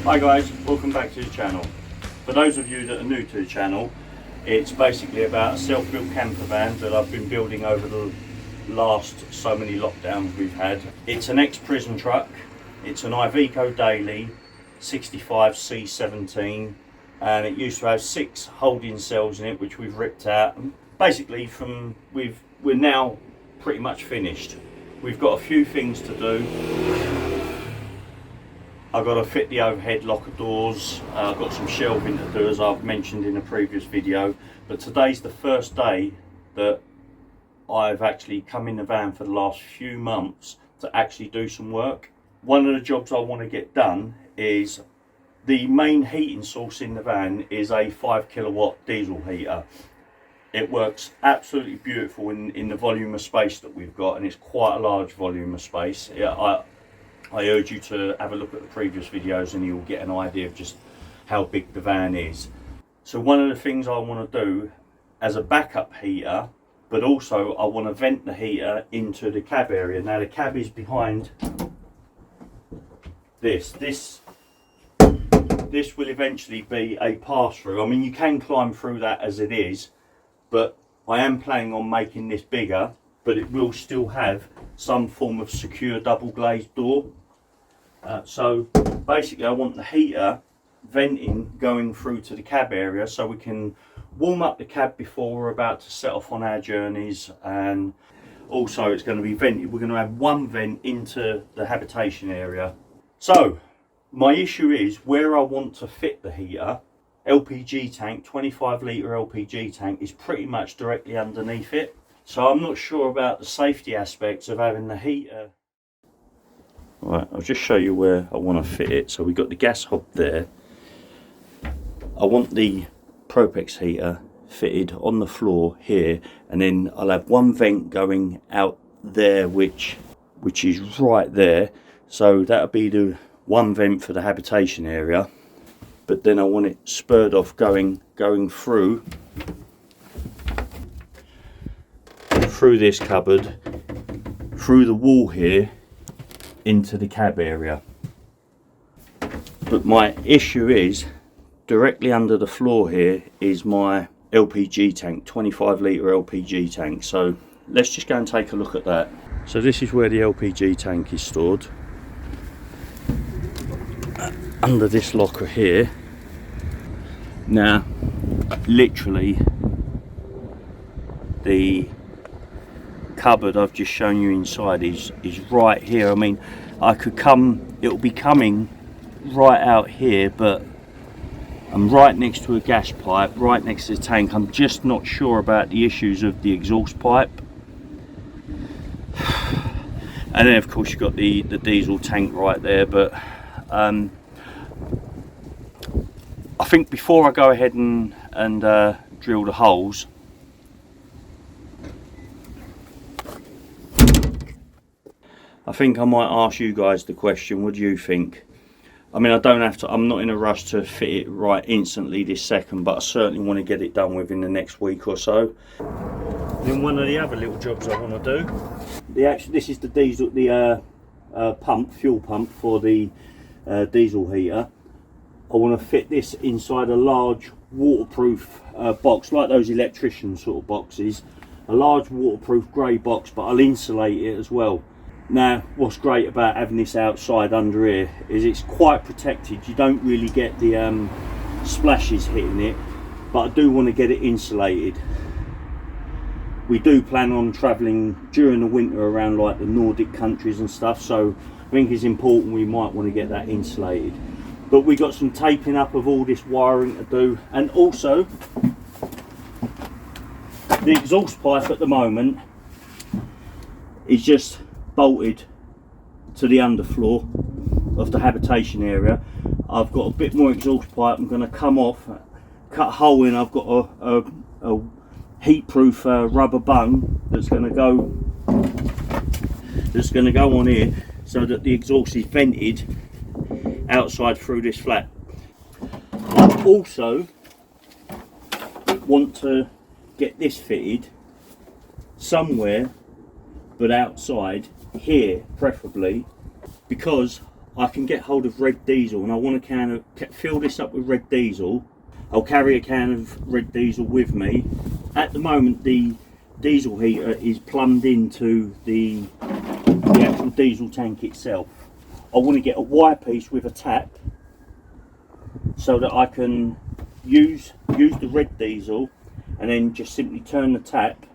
Hi guys, welcome back to the channel. For those of you that are new to the channel, it's basically about a self-built camper van that I've been building over the last so many lockdowns we've had. It's an ex-prison truck, it's an Iveco daily 65C17, and it used to have 6 holding cells in it which we've ripped out. Basically we're now pretty much finished. We've got a few things to do. I've got to fit the overhead locker doors, I've got some shelving to do as I've mentioned in a previous video, but today's the first day that I've actually come in the van for the last few months to actually do some work. One of the jobs I want to get done is the main heating source in the van is a 5 kilowatt diesel heater. It works absolutely beautiful in the volume of space that we've got, and it's quite a large volume of space. I urge you to have a look at the previous videos and you'll get an idea of just how big the van is. So one of the things I want to do as a backup heater, but also I want to vent the heater into the cab area. Now the cab is behind this. This will eventually be a pass-through. I mean, you can climb through that as it is, but I am planning on making this bigger, but it will still have some form of secure double glazed door. So basically I want the heater venting going through to the cab area so we can warm up the cab before we're about to set off on our journeys, and also it's going to be vented. We're going to have one vent into the habitation area. So my issue is where I want to fit the heater. Lpg tank, 25 litre Lpg tank is pretty much directly underneath it. So I'm not sure about the safety aspects of having the heater. Right, I'll just show you where I want to fit it. So we've got the gas hob there. I want the Propex heater fitted on the floor here, and then I'll have one vent going out there which is right there. So that'll be the one vent for the habitation area. But then I want it spurred off going through this cupboard, through the wall here, into the cab area. But my issue is directly under the floor here is my LPG tank, 25 litre LPG tank. So let's just go and take a look at that. So this is where the LPG tank is stored, under this locker here. Now literally the cupboard I've just shown you inside is right here. I mean, I could come, it'll be coming right out here, but I'm right next to a gas pipe, right next to the tank. I'm just not sure about the issues of the exhaust pipe. And then of course you've got the diesel tank right there. But I think before I go ahead and drill the holes, I think I might ask you guys the question, what do you think? I mean, I don't have to, I'm not in a rush to fit it right instantly this second, but I certainly want to get it done within the next week or so. Then one of the other little jobs I want to do, this is the diesel, fuel pump for the diesel heater. I want to fit this inside a large waterproof box, like those electrician sort of boxes. A large waterproof grey box, but I'll insulate it as well. Now what's great about having this outside under here is it's quite protected. You don't really get the splashes hitting it, but I do want to get it insulated. We do plan on travelling during the winter around like the Nordic countries and stuff, so I think it's important we might want to get that insulated. But we got some taping up of all this wiring to do, and also the exhaust pipe at the moment is just bolted to the underfloor of the habitation area. I've got a bit more exhaust pipe I'm going to come off, cut a hole in. I've got a heat-proof rubber bung that's going to go on here, so that the exhaust is vented outside through this flat. I also want to get this fitted somewhere but outside here preferably, because I can get hold of red diesel, and I want to fill this up with red diesel. I'll carry a can of red diesel with me. At the moment, the diesel heater is plumbed into the actual diesel tank itself. I want to get a wire piece with a tap so that I can use the red diesel and then just simply turn the tap,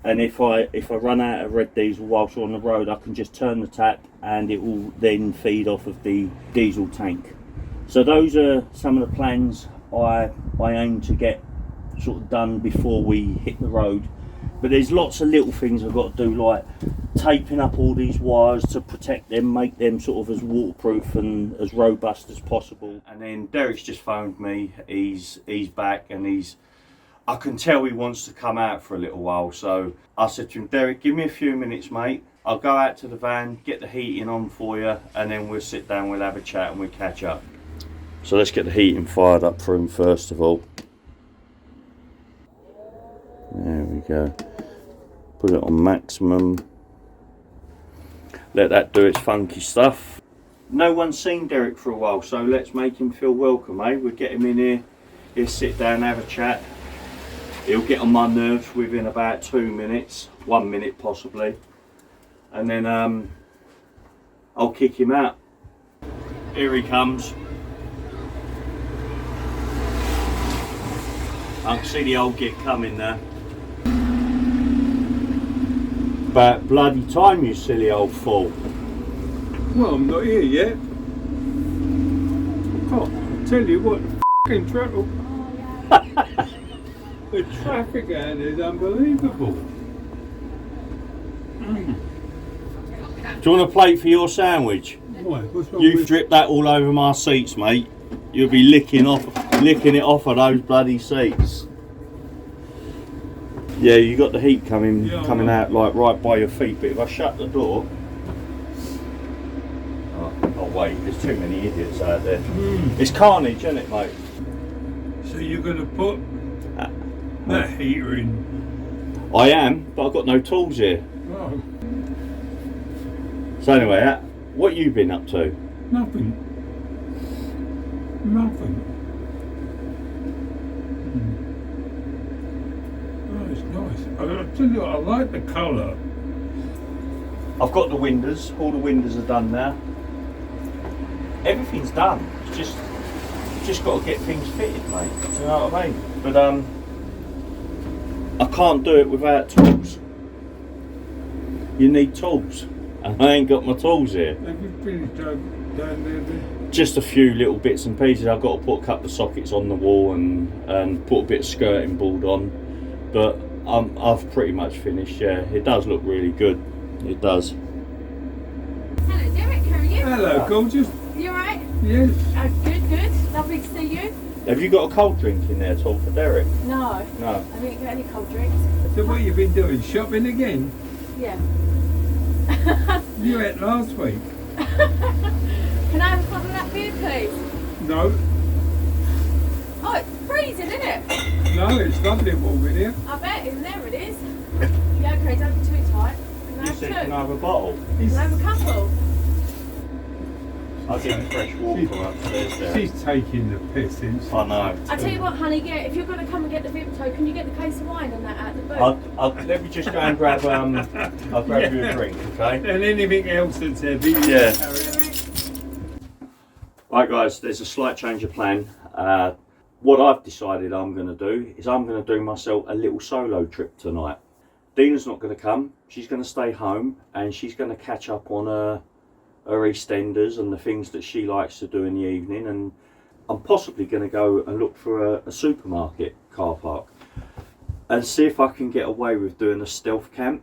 and if I run out of red diesel whilst we're on the road, I can just turn the tap and it will then feed off of the diesel tank. So those are some of the plans I aim to get sort of done before we hit the road. But there's lots of little things I've got to do, like taping up all these wires to protect them, make them sort of as waterproof and as robust as possible. And then Derek's just phoned me. He's back, and I can tell he wants to come out for a little while. So I said to him, Derek, give me a few minutes, mate. I'll go out to the van, get the heating on for you, and then we'll sit down, we'll have a chat and we'll catch up. So let's get the heating fired up for him first of all. There we go. Put it on maximum. Let that do its funky stuff. No one's seen Derek for a while, so let's make him feel welcome, eh? We'll get him in here. He'll sit down, have a chat. He'll get on my nerves within about 2 minutes, 1 minute possibly. And then I'll kick him out. Here he comes. I can see the old git coming there. About bloody time, you silly old fool. Well, I'm not here yet. Oh, I'll tell you what, the f***ing traffic. The traffic out there is unbelievable. Do you want a plate for your sandwich? Why? What's wrong You've with... dripped that all over my seats, mate. You'll be licking it off of those bloody seats. Yeah, you got the heat coming out like right by your feet. But if I shut the door, oh wait, there's too many idiots out there. It's carnage, isn't it, mate? So you're going to put that heater in? I am, but I've got no tools here. Oh. So anyway, what you been up to? Nothing. Oh, it's nice. I tell you what, I like the colour. I've got the windows. All the windows are done now. Everything's done. It's just got to get things fitted, mate. Do you know what I mean? But I can't do it without tools. You need tools, and I ain't got my tools here. Have you finished down there then? Just a few little bits and pieces. I've got to put a couple of sockets on the wall and put a bit of skirting board on, but I've pretty much finished. Yeah, it does look really good. It does. Hello Derek, how are you? Hello, gorgeous. You alright? Yes. Good. Lovely to see you. Have you got a cold drink in there at all for Derek? No. No. I didn't get any cold drinks. So what you been doing? Shopping again? Yeah. You ate last week. Can I have a cup of that beer, please? No. Oh, it's freezing, isn't it? No, it's lovely warm in here. I bet, in there it is. Yeah, okay, don't be too tight. Can I You have said two? can I have a bottle? Can I have a couple? I'll get fresh water from upstairs there. She's taking the piss, isn't she? I know. I tell you what, honey, yeah, if you're going to come and get the Iveco, can you get the case of wine and that out the boot? Let me just go and grab I'll grab you a drink, okay? And anything else that's heavy. Yeah. Carry on. Right guys, there's a slight change of plan. What I've decided I'm going to do is I'm going to do myself a little solo trip tonight. Dina's not going to come. She's going to stay home and she's going to catch up on her EastEnders and the things that she likes to do in the evening, and I'm possibly going to go and look for a supermarket car park and see if I can get away with doing a stealth camp.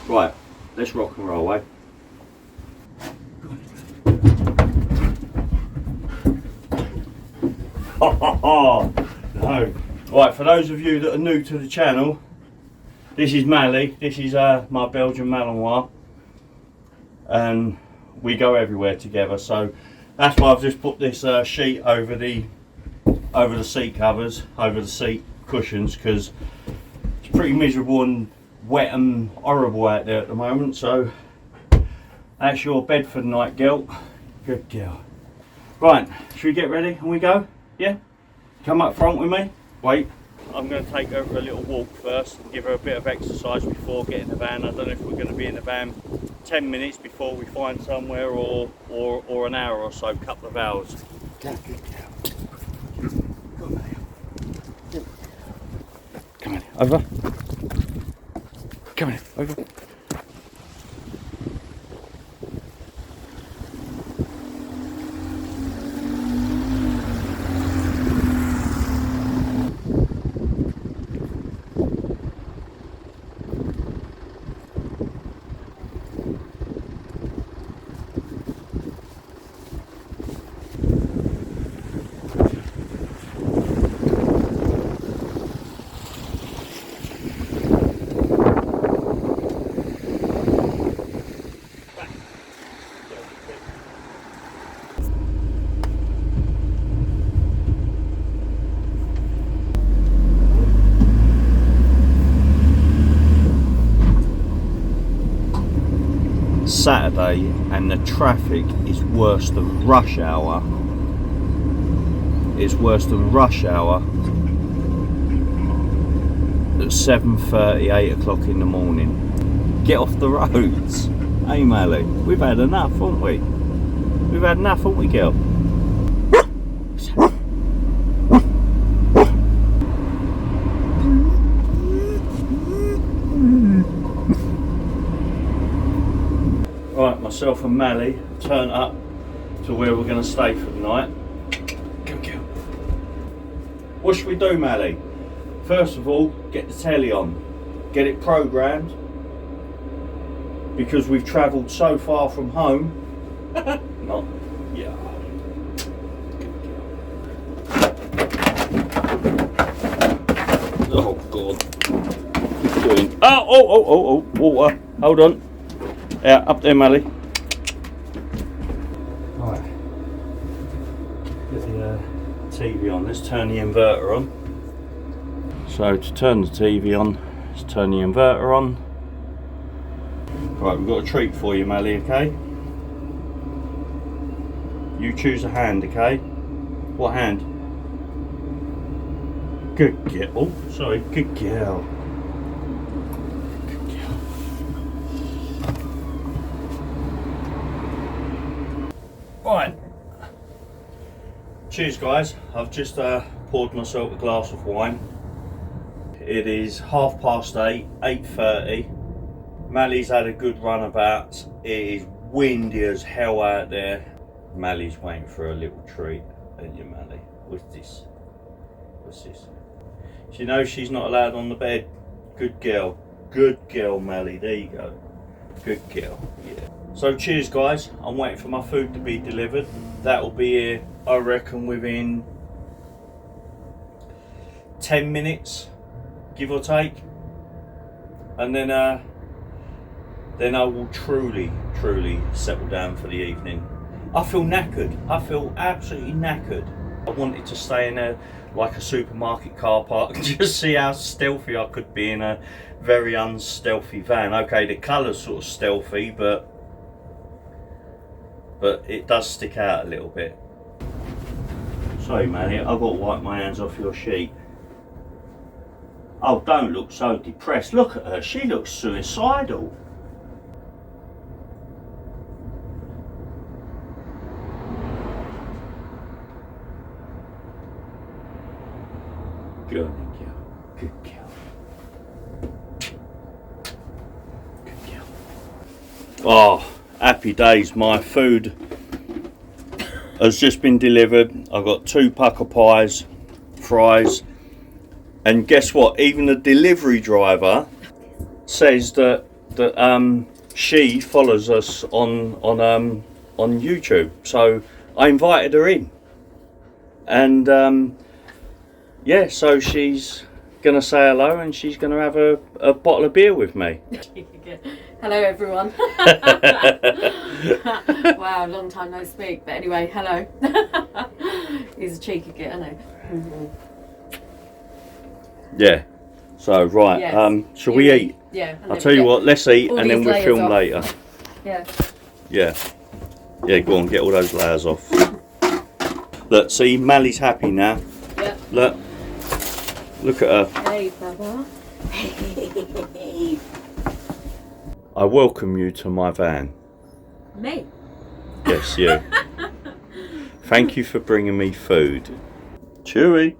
Right, let's rock and roll, eh? No. Right, for those of you that are new to the channel, this is Mally. This is my Belgian Malinois, and we go everywhere together. So that's why I've just put this sheet over the seat covers, over the seat cushions, because it's pretty miserable and wet and horrible out there at the moment. So That's your bed for the night, girl. Good girl. Right, should we get ready and we go? Yeah? Come up front with me. Wait. I'm going to take her for a little walk first and give her a bit of exercise before getting the van. I don't know if we're going to be in the van 10 minutes before we find somewhere or an hour or so, couple of hours. Good girl. Come on, over. Come on, over. Saturday and the traffic is worse than rush hour. It's worse than rush hour at 7:30, 8 o'clock in the morning. Get off the roads. Hey Mally, we've had enough, haven't we? We've had enough, haven't we, girl? Right, myself and Mally turn up to where we're going to stay for the night. Go, go. What should we do, Mally? First of all, get the telly on. Get it programmed. Because we've travelled so far from home. Not, yeah. Oh, God. What are you doing? Oh, water. Hold on. Yeah, up there, Mally. Right. Get the TV on. Let's turn the inverter on. So to turn the TV on, let's turn the inverter on. Right, we've got a treat for you, Mally, okay? You choose a hand, okay? What hand? Good girl. Oh, sorry, good girl. Right, cheers guys. I've just poured myself a glass of wine. It is 8:30, 8:30. Mally's had a good run about. It is windy as hell out there. Mally's waiting for a little treat. Ain't you, Mally? What's this? What's this? She knows she's not allowed on the bed. Good girl. Good girl, Mally. There you go. Good girl. Yeah. So cheers guys, I'm waiting for my food to be delivered. That will be here, I reckon, within 10 minutes, give or take. And then I will truly settle down for the evening. I feel knackered. I feel absolutely knackered. I wanted to stay in a like a supermarket car park and just see how stealthy I could be in a very unstealthy van. Okay, the colour's sort of stealthy, but it does stick out a little bit. Sorry, Manny, I've got to wipe my hands off your sheet. Oh, don't look so depressed. Look at her, she looks suicidal. Good girl. Good girl. Good girl. Oh, happy days. My food has just been delivered. I've got 2 pucker pies, fries, and guess what? Even the delivery driver says that she follows us on YouTube. So I invited her in, and yeah, so she's gonna say hello and she's gonna have a bottle of beer with me. Hello everyone. Wow, long time no speak. But anyway, hello. He's a cheeky git, I know. Yeah. So right, yes. Shall we eat? Yeah. I'll tell you what, let's eat and then we'll film off. later. Yeah. Yeah. Yeah, go on, get all those layers off. Look, see, Mally's happy now. Yep. Look at her. Hey, Baba. I welcome you to my van. Me? Yes, you. Thank you for bringing me food. Chewy.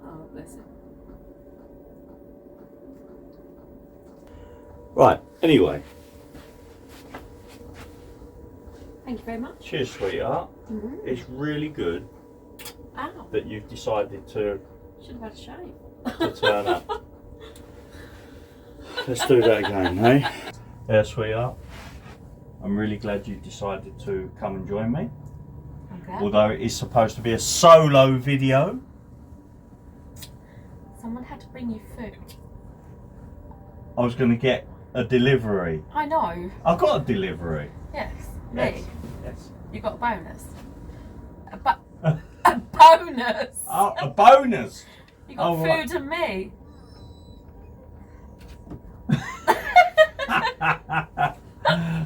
Oh, bless him. Right, anyway. Thank you very much. Cheers, sweetheart. It's really good Ow. that you've decided to Should have had a shave. turn up. Let's do that again, eh? Yeah, sweetheart. I'm really glad you decided to come and join me. Okay. Although it is supposed to be a solo video. Someone had to bring you food. I was going to get a delivery. I know. I got a delivery. Yes. Yes. Me. Yes. You got a bonus. A bonus. Oh, a bonus. You got food right. and me.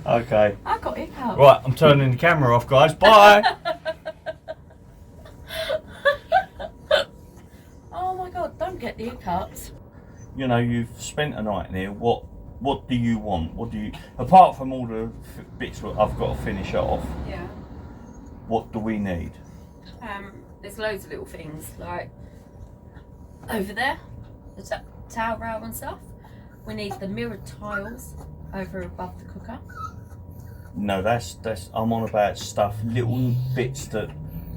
Okay. I got hiccups. Right, I'm turning the camera off, guys. Bye. Oh my god, don't get the hiccups. You know, you've spent a night in here. What do you want? What do you, apart from all the bits that I've got to finish off, Yeah. what do we need? There's loads of little things like over there, the towel rail and stuff. We need the mirrored tiles over above the cooker. No, that's I'm on about stuff, little bits that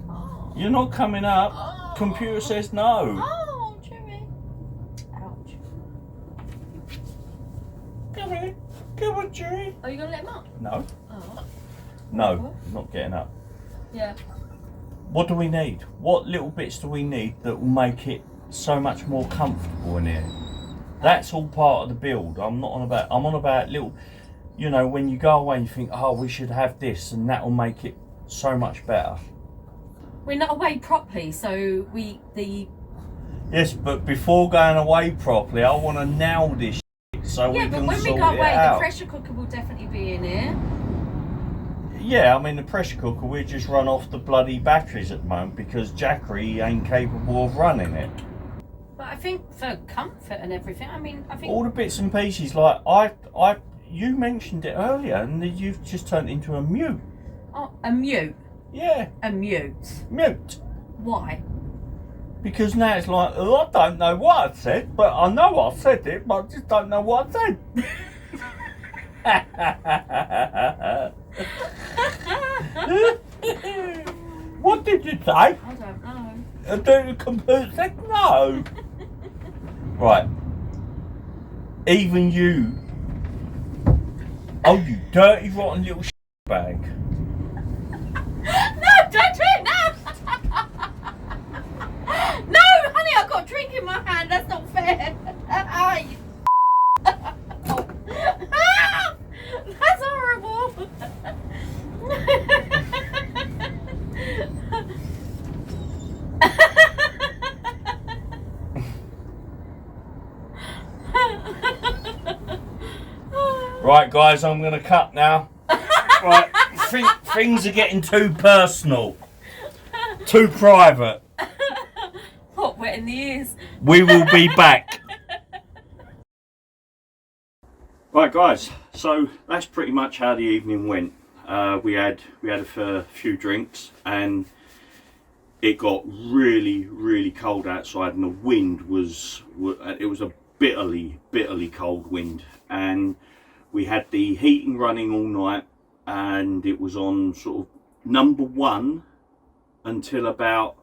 Oh. you're not coming up. Oh. Computer says no. Oh, Chewy. Ouch. Come on, Jerry. Are you gonna let him up? No, Oh. no, not getting up. Yeah. What do we need? What little bits do we need that will make it so much more comfortable in here? That's all part of the build. I'm on about little, you know, when you go away you think, oh, we should have this and that will make it so much better. We're not away properly, so Yes, but before going away properly, I want to nail this shit so we yeah, can but when we sort go it away, the out. pressure cooker will definitely be in here. Yeah, I mean the pressure cooker, we just run off the bloody batteries at the moment because Jackery ain't capable of running it. But I think for comfort and everything, I think All the bits and pieces, like you mentioned it earlier, and you've just turned into a mute. Oh, a mute. Yeah, A mute. mute. Why? Because now it's like, oh, I don't know what I said, but I know I said it, but I just don't know what I said. What did you say? I don't know. The computer said no. Right. Even you. Oh, you dirty, rotten little bag. No, don't do it now! No, honey, I've got a drink in my hand. That's not fair. You That's horrible. Right, guys, I'm going to cut now. Right, things are getting too personal, too private. What, wet in the ears? We will be back. Right, guys, so that's pretty much how the evening went. We had a few drinks and it got really cold outside, and the wind was a bitterly cold wind, and we had the heating running all night, and it was on sort of number one until about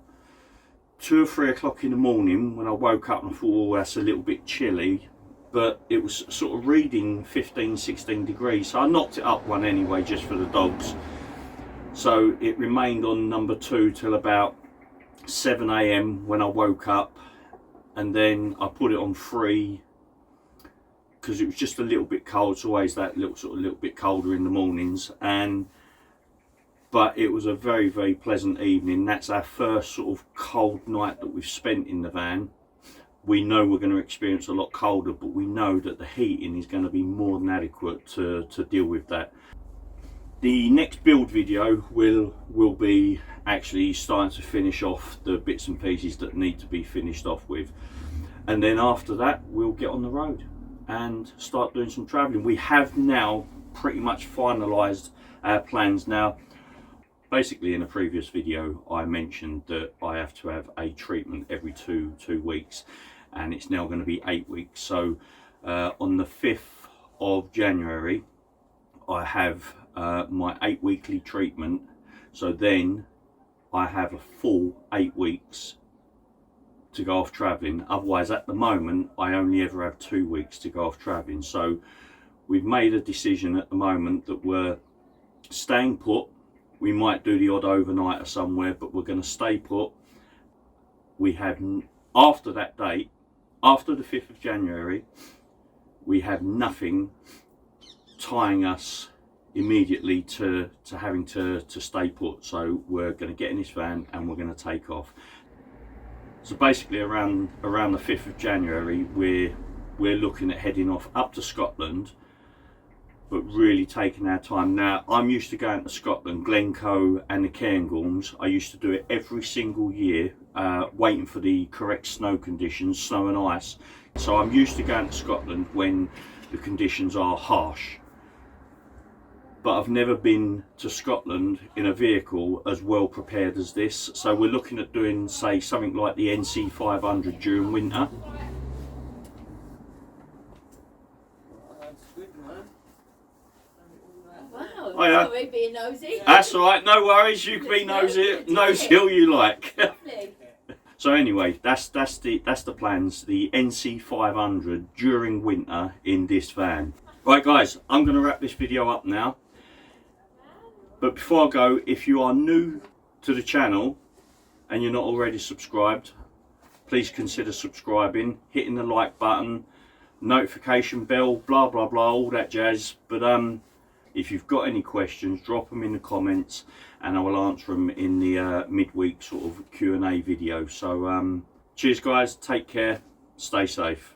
2 or 3 o'clock in the morning, when I woke up and I thought, oh, that's a little bit chilly, but it was sort of reading 15-16 degrees, so I knocked it up one anyway just for the dogs. So it remained on number 2 till about 7 AM when I woke up, and then I put it on 3 because it was just a little bit cold. It's always that little bit colder in the mornings, but it was a very pleasant evening. That's our first sort of cold night that we've spent in the van, we know we're going to experience a lot colder, but we know that the heating is going to be more than adequate to deal with that. The next build video will be actually starting to finish off the bits and pieces that need to be finished off with, and then after that we'll get on the road and start doing some travelling. We have now pretty much finalised our plans. Now, basically in a previous video I mentioned that I have to have a treatment every two weeks, and it's now going to be 8 weeks. So on the 5th of January I have my 8 weekly treatment, so then I have a full 8 weeks to go off travelling. Otherwise, at the moment, I only ever have 2 weeks to go off travelling. So we've made a decision at the moment that we're staying put. We might do the odd overnighter somewhere, but we're going to stay put. We have, after that date, after the 5th of January, we have nothing tying us immediately to having to stay put. So we're going to get in this van and we're going to take off. So basically around the 5th of January we're looking at heading off up to Scotland, but really taking our time. Now, I'm used to going to Scotland, Glencoe and the Cairngorms. I used to do it every single year, waiting for the correct snow conditions, snow and ice. So I'm used to going to Scotland when the conditions are harsh. But I've never been to Scotland in a vehicle as well prepared as this. So we're looking at doing, say, something like the NC 500 during winter. That's good, man. Wow, Oh, yeah. sorry, being nosy. That's all right, no worries. You can be nosy all you like. Lovely. So anyway, that's the plans. The NC 500 during winter in this van. Right, guys, I'm going to wrap this video up now. But before I go, if you are new to the channel and you're not already subscribed, please consider subscribing, hitting the like button, notification bell, blah blah blah, all that jazz. But if you've got any questions, drop them in the comments and I will answer them in the midweek sort of Q&A video. So cheers guys, take care, stay safe.